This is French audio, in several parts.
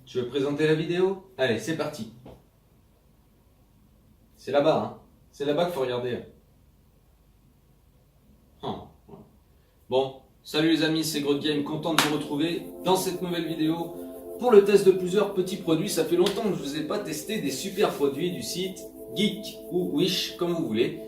Tu veux présenter la vidéo? Allez, c'est parti. C'est là-bas, hein. C'est là-bas qu'il faut regarder. Bon, salut les amis, c'est Grootgame, content de vous retrouver dans cette nouvelle vidéo pour le test de plusieurs petits produits. Ça fait longtemps que je ne vous ai pas testé des super produits du site Geek ou Wish, comme vous voulez.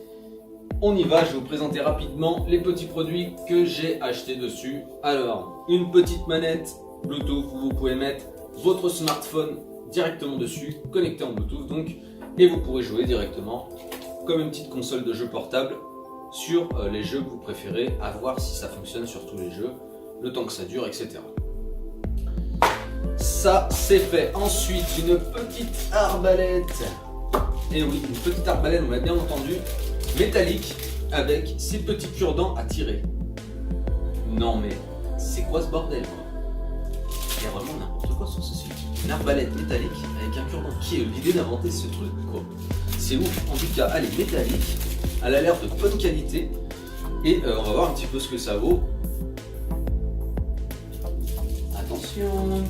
On y va, je vais vous présenter rapidement les petits produits que j'ai achetés dessus. Alors, une petite manette Bluetooth où vous pouvez mettre votre smartphone directement dessus, connecté en Bluetooth donc, et vous pourrez jouer directement comme une petite console de jeu portable sur les jeux que vous préférez, à voir si ça fonctionne sur tous les jeux, le temps que ça dure, etc. Ça c'est fait. Ensuite, une petite arbalète. Et oui, une petite arbalète, on l'a bien entendu, métallique, avec ces petits cure-dents à tirer. Non mais, c'est quoi ce bordel quoi? Il y a vraiment n'importe quoi sur ce site. Une arbalète métallique avec un cure-dent. Qui a eu l'idée d'inventer ce truc quoi? C'est ouf. En tout cas, elle est métallique. Elle a l'air de bonne qualité. Et on va voir un petit peu ce que ça vaut. Attention. Non,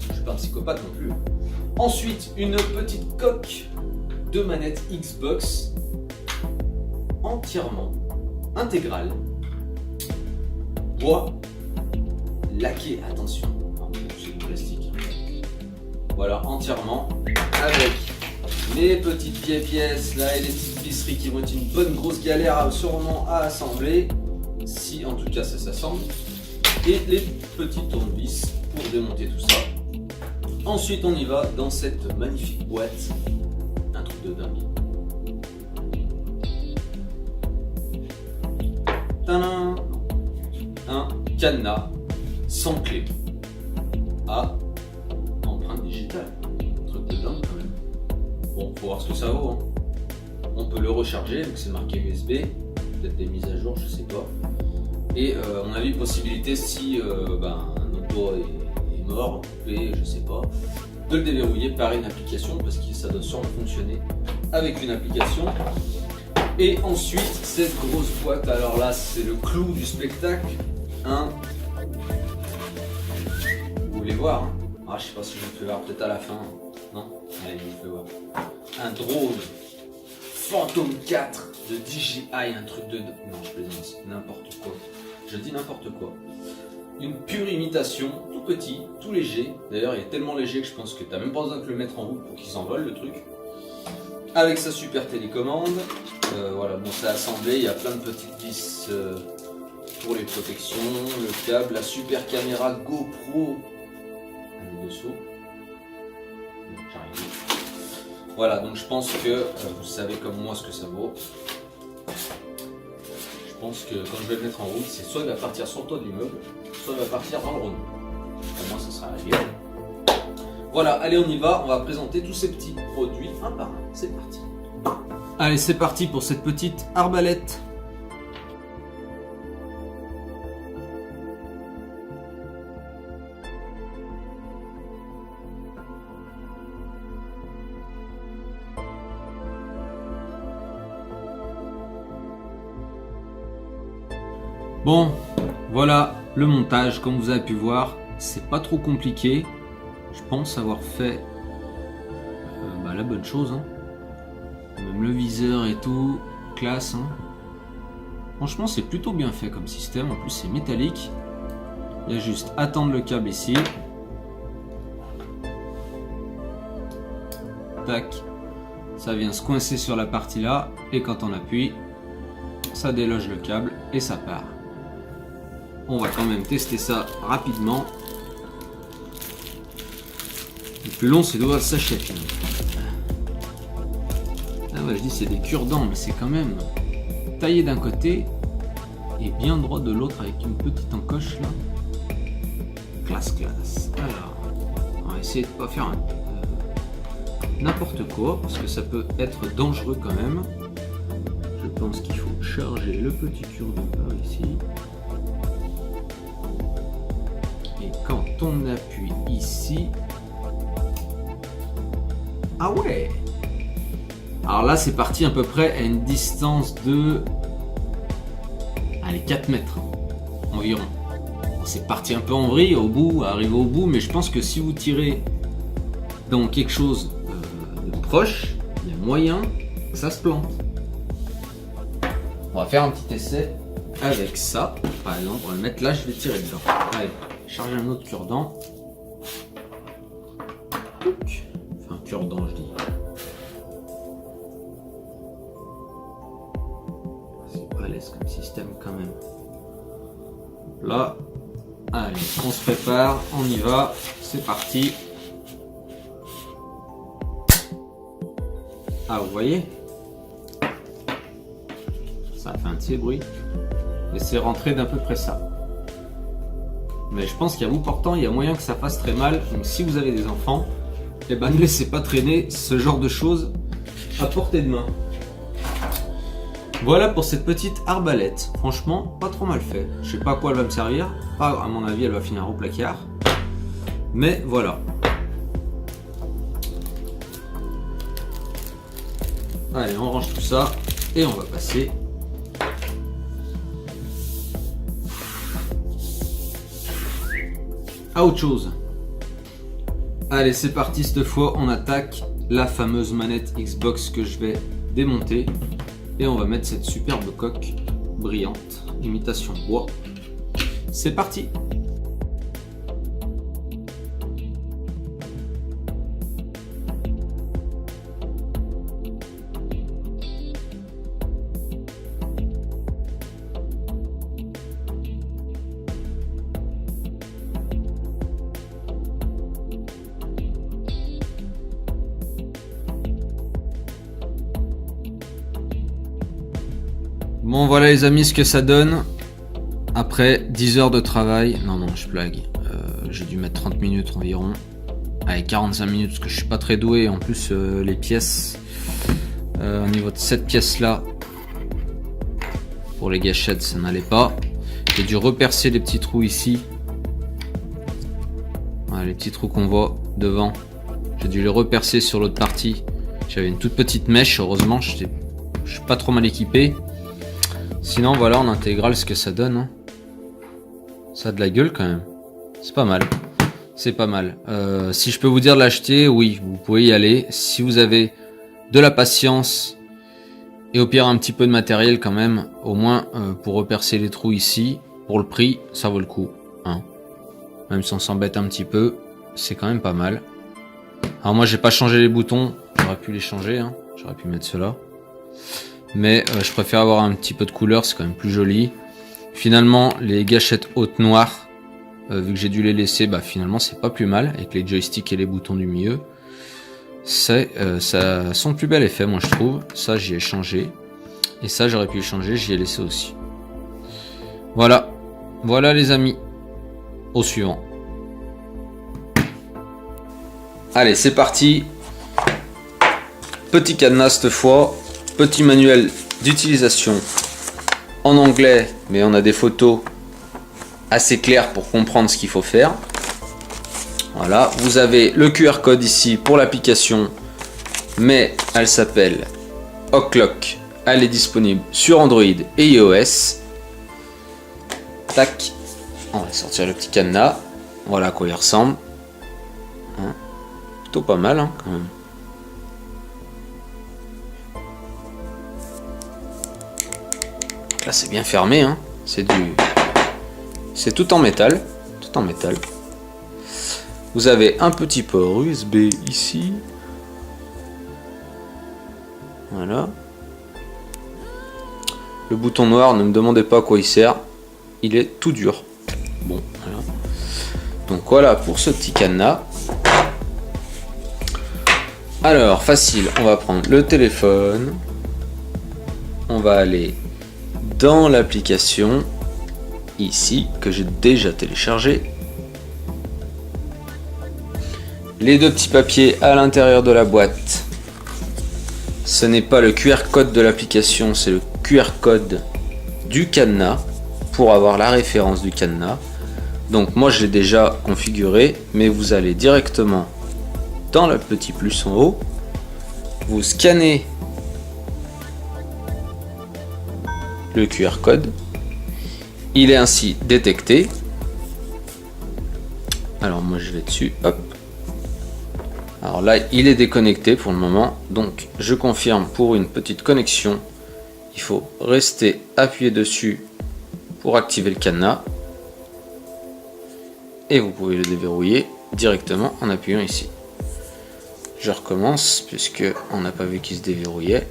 je suis pas un psychopathe non plus. Ensuite, une petite coque de manette Xbox entièrement intégrale. Bois laqué, attention. Non, c'est du plastique. Voilà, entièrement avec les petites vieilles pièces là et les petites visseries qui vont être une bonne grosse galère sûrement à assembler, si en tout cas ça s'assemble, et les petits tournevis pour démonter tout ça. Ensuite on y va dans cette magnifique boîte, un truc de dingue. Tadam! Un cadenas sans clé à empreinte digitale, un truc de dingue quand même. Bon, faut voir ce que ça vaut. Hein. On peut le recharger, donc c'est marqué USB, peut-être des mises à jour, je sais pas. Et on a eu possibilité, si un auto est mort, coupé, je sais pas, de le déverrouiller par une application, parce que ça doit sûrement fonctionner avec une application. Et ensuite, cette grosse boîte, alors là, c'est le clou du spectacle. Hein. Vous voulez voir hein? Ah, je sais pas si je vous fais voir, peut-être à la fin. Non? Allez, je vous fais voir. Un drone Phantom 4 de DJI, un truc de... Non, je plaisante, n'importe quoi. Je dis n'importe quoi. Une pure imitation, tout petit, tout léger. D'ailleurs, il est tellement léger que je pense que tu n'as même pas besoin de le mettre en route pour qu'il s'envole, le truc. Avec sa super télécommande. Voilà, bon, c'est assemblé, il y a plein de petites vis pour les protections, le câble, la super caméra GoPro. Elle est dessous. J'arrive. Voilà, donc je pense que vous savez comme moi ce que ça vaut. Je pense que quand je vais le mettre en route, c'est soit il va partir sur le toit de l'immeuble, soit il va partir dans le Rhône. Pour moi, ça sera réglé. Voilà, allez, on y va. On va présenter tous ces petits produits un par un. C'est parti. Allez, c'est parti pour cette petite arbalète. Bon, voilà le montage, comme vous avez pu voir, c'est pas trop compliqué. Je pense avoir fait la bonne chose. Hein. Même le viseur et tout, classe. Hein. Franchement, c'est plutôt bien fait comme système. En plus, c'est métallique. Il y a juste à tendre le câble ici. Tac. Ça vient se coincer sur la partie là. Et quand on appuie, ça déloge le câble et ça part. On va quand même tester ça rapidement. Le plus long, c'est d'ouvrir le sachet. Ah ouais, je dis c'est des cure-dents, mais c'est quand même taillé d'un côté et bien droit de l'autre avec une petite encoche là. Classe. Alors, on va essayer de pas faire n'importe quoi parce que ça peut être dangereux quand même. Je pense qu'il faut charger le petit cure-dent par ici. Et quand on appuie ici... Ah ouais! Alors là, c'est parti à peu près à une distance de... Allez, 4 mètres environ. c'est parti un peu en vrille arrivé au bout, mais je pense que si vous tirez dans quelque chose de proche, il y a moyen que ça se plante. On va faire un petit essai avec ça. Par exemple, on va le mettre là, je vais tirer dedans. Allez, charger un autre cure-dent. Enfin, cure-dent, je dis. C'est balèze comme système quand même. Là, allez, on se prépare, on y va, c'est parti. Ah, vous voyez? Ça fait un petit bruit. Et c'est rentré d'à peu près ça. Mais je pense qu'à bout portant, il y a moyen que ça fasse très mal. Donc si vous avez des enfants, eh ben ne laissez pas traîner ce genre de choses à portée de main. Voilà pour cette petite arbalète. Franchement, pas trop mal fait. Je sais pas à quoi elle va me servir. Pas, à mon avis, elle va finir au placard. Mais voilà. Allez, on range tout ça et on va passer à autre chose. Allez, c'est parti, cette fois on attaque la fameuse manette Xbox que je vais démonter et on va mettre cette superbe coque brillante, imitation bois. C'est parti. Bon voilà les amis ce que ça donne après 10 heures de travail. Non je blague, j'ai dû mettre 30 minutes environ. Allez 45 minutes parce que je suis pas très doué. En plus les pièces au niveau de cette pièce là pour les gâchettes ça n'allait pas. J'ai dû repercer les petits trous ici. Voilà, les petits trous qu'on voit devant. J'ai dû les repercer sur l'autre partie. J'avais une toute petite mèche, heureusement je suis pas trop mal équipé. Sinon voilà en intégrale ce que ça donne. Hein. Ça a de la gueule quand même. C'est pas mal. C'est pas mal. Si je peux vous dire de l'acheter, oui, vous pouvez y aller. Si vous avez de la patience et au pire un petit peu de matériel quand même, au moins pour repercer les trous ici, pour le prix, ça vaut le coup. Hein. Même si on s'embête un petit peu, c'est quand même pas mal. Alors moi j'ai pas changé les boutons, j'aurais pu les changer, hein. J'aurais pu mettre ceux-là. Mais je préfère avoir un petit peu de couleur, c'est quand même plus joli. Finalement, les gâchettes hautes noires, vu que j'ai dû les laisser, bah finalement c'est pas plus mal, avec les joysticks et les boutons du milieu. Ça a son plus bel effet, moi je trouve. Ça j'y ai changé. Et ça j'aurais pu le changer, j'y ai laissé aussi. Voilà. Voilà les amis. Au suivant. Allez, c'est parti. Petit cadenas cette fois. Petit manuel d'utilisation en anglais, mais on a des photos assez claires pour comprendre ce qu'il faut faire. Voilà, vous avez le QR code ici pour l'application, mais elle s'appelle Oclock. Elle est disponible sur Android et iOS. Tac, on va sortir le petit cadenas. Voilà à quoi il ressemble. Hein, plutôt pas mal hein, quand même. Là c'est bien fermé, hein. C'est tout en métal, tout en métal. Vous avez un petit port USB ici. Voilà. Le bouton noir, ne me demandez pas à quoi il sert. Il est tout dur. Bon, voilà. Donc voilà pour ce petit cadenas. Alors, facile, on va prendre le téléphone. On va aller dans l'application ici que j'ai déjà téléchargé. Les deux petits papiers à l'intérieur de la boîte, ce n'est pas le QR code de l'application, c'est le QR code du cadenas pour avoir la référence du cadenas. Donc moi je l'ai déjà configuré, mais vous allez directement dans le petit plus en haut, vous scannez le QR code, il est ainsi détecté Alors moi je vais dessus, hop. Alors là il est déconnecté pour le moment, donc je confirme pour une petite connexion. Il faut rester appuyé dessus pour activer le cadenas. Et vous pouvez le déverrouiller directement en appuyant ici. Je recommence puisque on n'a pas vu qu'il se déverrouillait.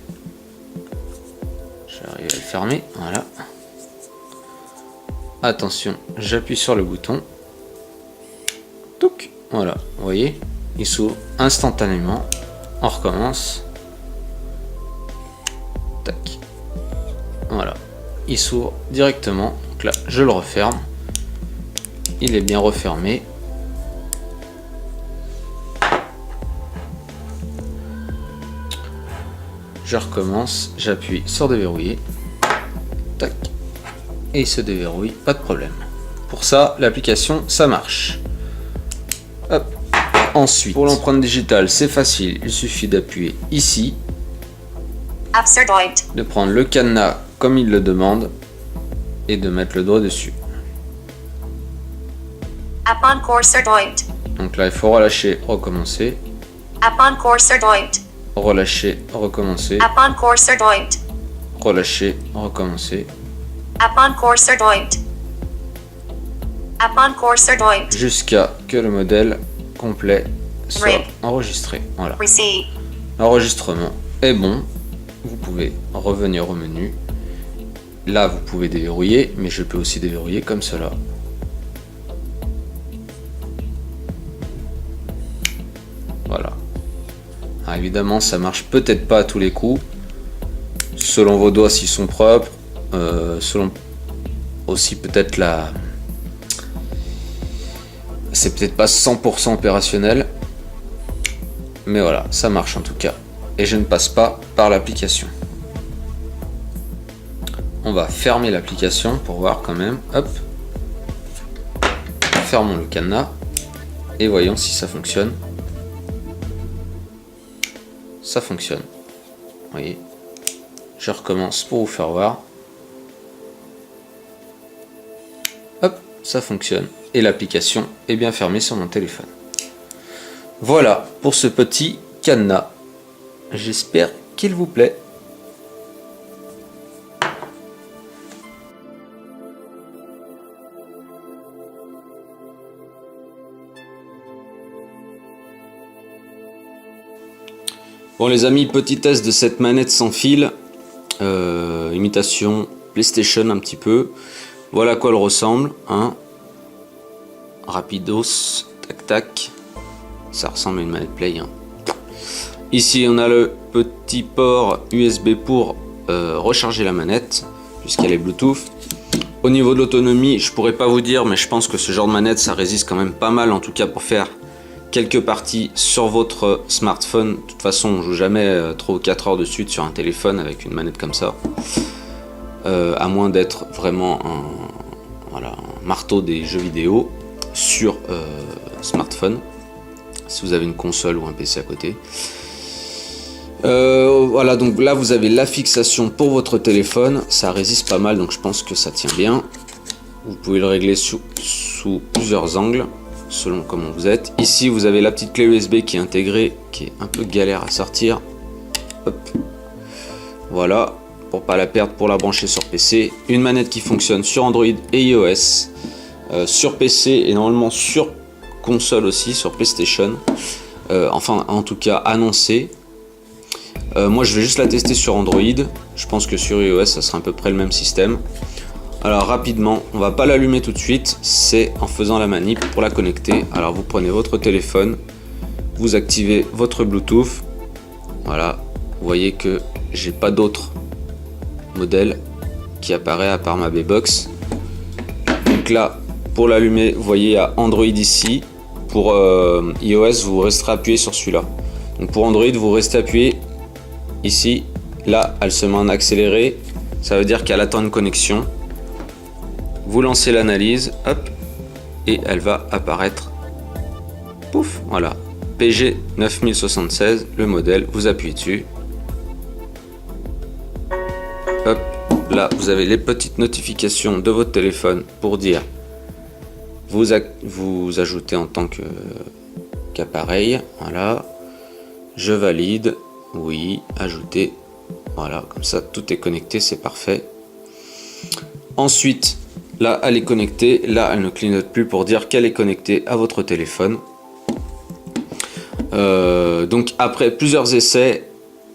J'arrive à le fermer, voilà. Attention, j'appuie sur le bouton. Touc, voilà, vous voyez, il s'ouvre instantanément. On recommence. Tac. Voilà, il s'ouvre directement. Donc là, je le referme. Il est bien refermé. Je recommence, j'appuie sur déverrouiller. Tac. Et il se déverrouille, pas de problème. Pour ça, l'application, ça marche. Hop. Ensuite, pour l'empreinte digitale, c'est facile. Il suffit d'appuyer ici. De prendre le cadenas comme il le demande. Et de mettre le doigt dessus. Donc là, il faut relâcher, recommencer. Relâcher, recommencer. Relâcher, recommencer. Jusqu'à que le modèle complet soit enregistré. Voilà. L'enregistrement est bon. Vous pouvez revenir au menu. Là, vous pouvez déverrouiller, mais je peux aussi déverrouiller comme cela. Voilà. Alors, évidemment, ça marche peut-être pas à tous les coups. Selon vos doigts s'ils sont propres. Selon aussi peut-être la... C'est peut-être pas 100% opérationnel. Mais voilà, ça marche en tout cas. Et je ne passe pas par l'application. On va fermer l'application pour voir quand même. Hop. Fermons le cadenas. Et voyons si ça fonctionne. Ça fonctionne. Vous voyez. Je recommence pour vous faire voir. Hop, ça fonctionne. Et l'application est bien fermée sur mon téléphone. Voilà pour ce petit cadenas. J'espère qu'il vous plaît. Bon les amis, petit test de cette manette sans fil. Imitation PlayStation un petit peu. Voilà à quoi elle ressemble. Hein. Rapidos, tac tac. Ça ressemble à une manette Play. Hein. Ici on a le petit port USB pour recharger la manette, puisqu'elle est Bluetooth. Au niveau de l'autonomie, je pourrais pas vous dire, mais je pense que ce genre de manette ça résiste quand même pas mal, en tout cas pour faire quelques parties sur votre smartphone. De toute façon on joue jamais 3 ou 4 heures de suite sur un téléphone avec une manette comme ça, à moins d'être vraiment un marteau des jeux vidéo sur smartphone, si vous avez une console ou un PC à côté. Voilà, donc là vous avez la fixation pour votre téléphone, ça résiste pas mal, donc je pense que ça tient bien. Vous pouvez le régler sous plusieurs angles selon comment vous êtes. Ici vous avez la petite clé USB qui est intégrée, qui est un peu galère à sortir. Hop. Voilà, pour pas la perdre, pour la brancher sur PC. Une manette qui fonctionne sur Android et iOS, sur PC et normalement sur console aussi, sur PlayStation. Enfin en tout cas annoncé. Moi je vais juste la tester sur Android. Je pense que sur iOS ça sera à peu près le même système. Alors rapidement, on va pas l'allumer tout de suite, c'est en faisant la manip pour la connecter. Alors vous prenez votre téléphone, vous activez votre Bluetooth. Voilà, vous voyez que j'ai pas d'autre modèle qui apparaît à part ma B-Box. Donc là, pour l'allumer, vous voyez il y a Android ici. Pour iOS, vous resterez appuyé sur celui-là. Donc pour Android, vous restez appuyé ici. Là, elle se met en accéléré. Ça veut dire qu'elle attend une connexion. Vous lancez l'analyse, hop, et elle va apparaître. Pouf, voilà. PG 9076, le modèle, vous appuyez dessus. Hop, là vous avez les petites notifications de votre téléphone pour dire vous ajoutez en tant qu'appareil. Voilà. Je valide. Oui, ajouter. Voilà, comme ça tout est connecté, c'est parfait. Ensuite, là elle est connectée, là elle ne clignote plus pour dire qu'elle est connectée à votre téléphone. Donc après plusieurs essais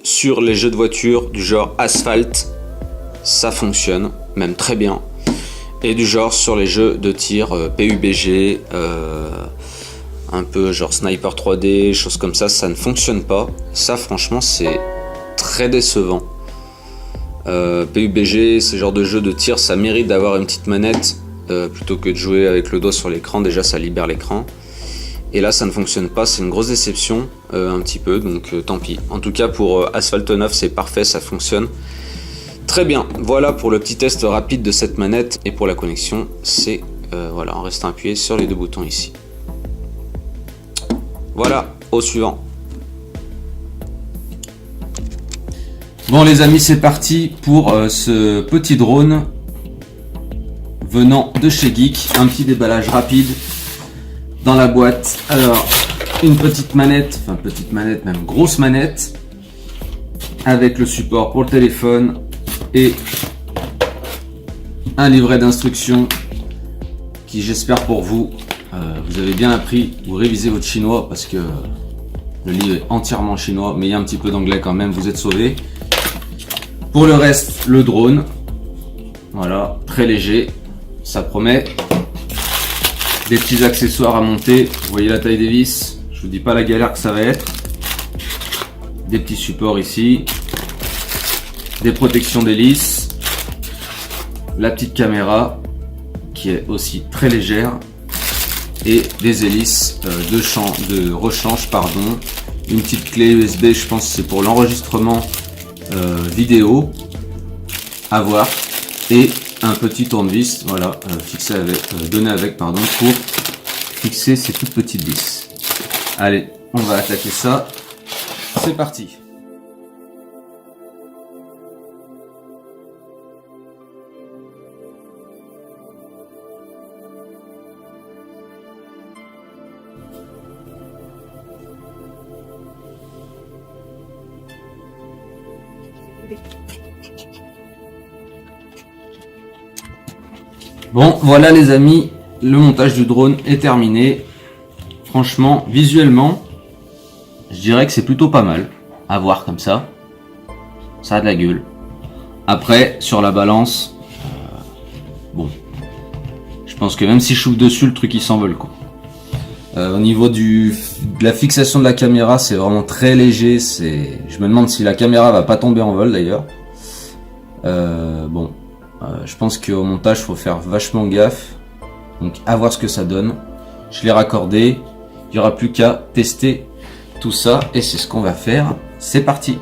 sur les jeux de voiture du genre Asphalt, ça fonctionne, même très bien. Et du genre sur les jeux de tir PUBG, un peu genre Sniper 3D, choses comme ça ne fonctionne pas. Ça franchement c'est très décevant. PUBG, ce genre de jeu de tir, ça mérite d'avoir une petite manette plutôt que de jouer avec le doigt sur l'écran. Déjà ça libère l'écran. Et là ça ne fonctionne pas, c'est une grosse déception un petit peu, donc tant pis. En tout cas pour Asphalt 9 c'est parfait, ça fonctionne très bien. Voilà pour le petit test rapide de cette manette. Et pour la connexion, c'est voilà, en restant appuyé sur les deux boutons ici. Voilà, au suivant. Bon les amis, c'est parti pour ce petit drone venant de chez Geek. Un petit déballage rapide dans la boîte. Alors, une petite manette, enfin petite manette, même grosse manette, avec le support pour le téléphone et un livret d'instructions qui, j'espère pour vous, vous avez bien appris, vous révisez votre chinois parce que le livre est entièrement chinois, mais il y a un petit peu d'anglais quand même, vous êtes sauvés. Pour le reste, le drone, voilà, très léger, ça promet. Des petits accessoires à monter, vous voyez la taille des vis, je vous dis pas la galère que ça va être. Des petits supports ici, des protections d'hélice, la petite caméra qui est aussi très légère et des hélices de rechange, pardon. Une petite clé USB, je pense que c'est pour l'enregistrement vidéo à voir, et un petit tournevis, voilà, fixé avec, donné avec, pardon, pour fixer ces toutes petites vis. Allez, on va attaquer ça. C'est parti. Bon, voilà les amis, le montage du drone est terminé. Franchement, visuellement, je dirais que c'est plutôt pas mal à voir comme ça. Ça a de la gueule. Après, sur la balance, bon, je pense que même si je souffle dessus, le truc il s'envole quoi. Au niveau de la fixation de la caméra, c'est vraiment très léger. Je me demande si la caméra va pas tomber en vol d'ailleurs. Bon. Je pense qu'au montage il faut faire vachement gaffe, donc à voir ce que ça donne. Je l'ai raccordé, il n'y aura plus qu'à tester tout ça et c'est ce qu'on va faire. C'est parti.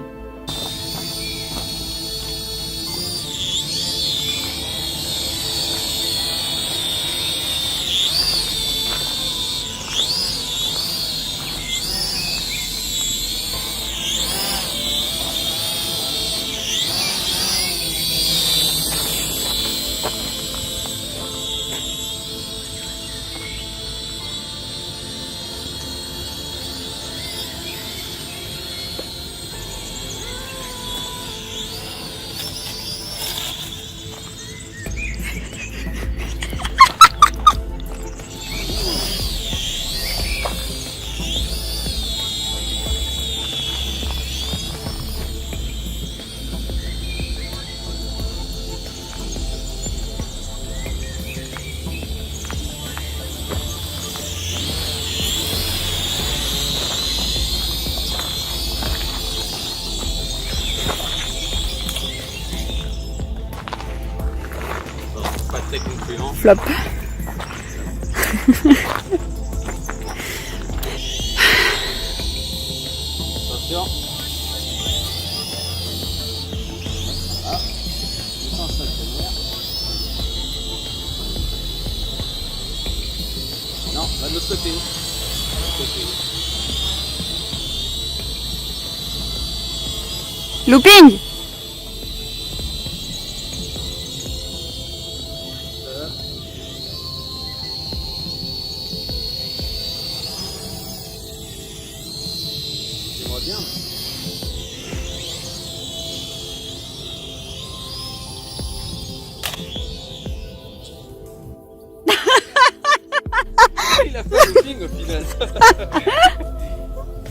Très concluant. Flop. Attention. Ah, putain, ça tenir. Non, va de l'autre côté. Looping.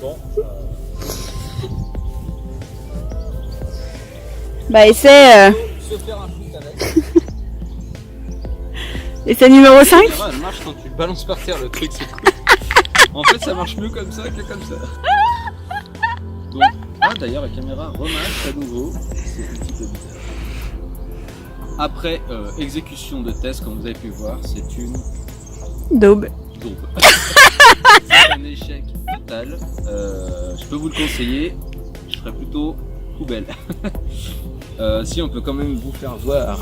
Bon. Bah essai, Se faire un foot avec. essai numéro 5. Elle marche quand tu le balances par terre, le truc, c'est cool. En fait, ça marche mieux comme ça que comme ça. Donc, ah d'ailleurs, la caméra remarque à nouveau. C'est un petit peu bizarre. Après exécution de test, comme vous avez pu voir, c'est une Daube. daube. C'est un échec total. Je peux vous le conseiller. Je ferais plutôt poubelle. Si on peut quand même vous faire voir.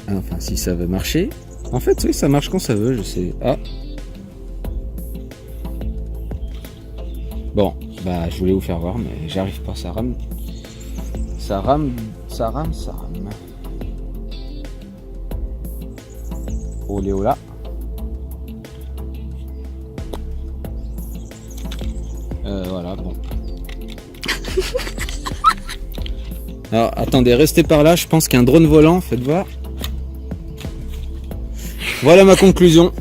Enfin, si ça veut marcher. En fait, oui, ça marche quand ça veut, je sais. Ah. Bon, bah, je voulais vous faire voir, mais j'arrive pas, ça rame. Ça rame. Olé, ola. Voilà, bon. Alors, attendez, restez par là, je pense qu'il y a un drone volant, faites voir. Voilà ma conclusion.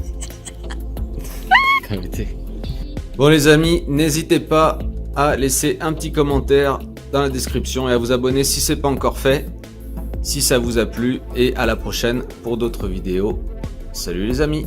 Bon les amis, n'hésitez pas à laisser un petit commentaire dans la description et à vous abonner si ce n'est pas encore fait, si ça vous a plu, et à la prochaine pour d'autres vidéos. Salut les amis.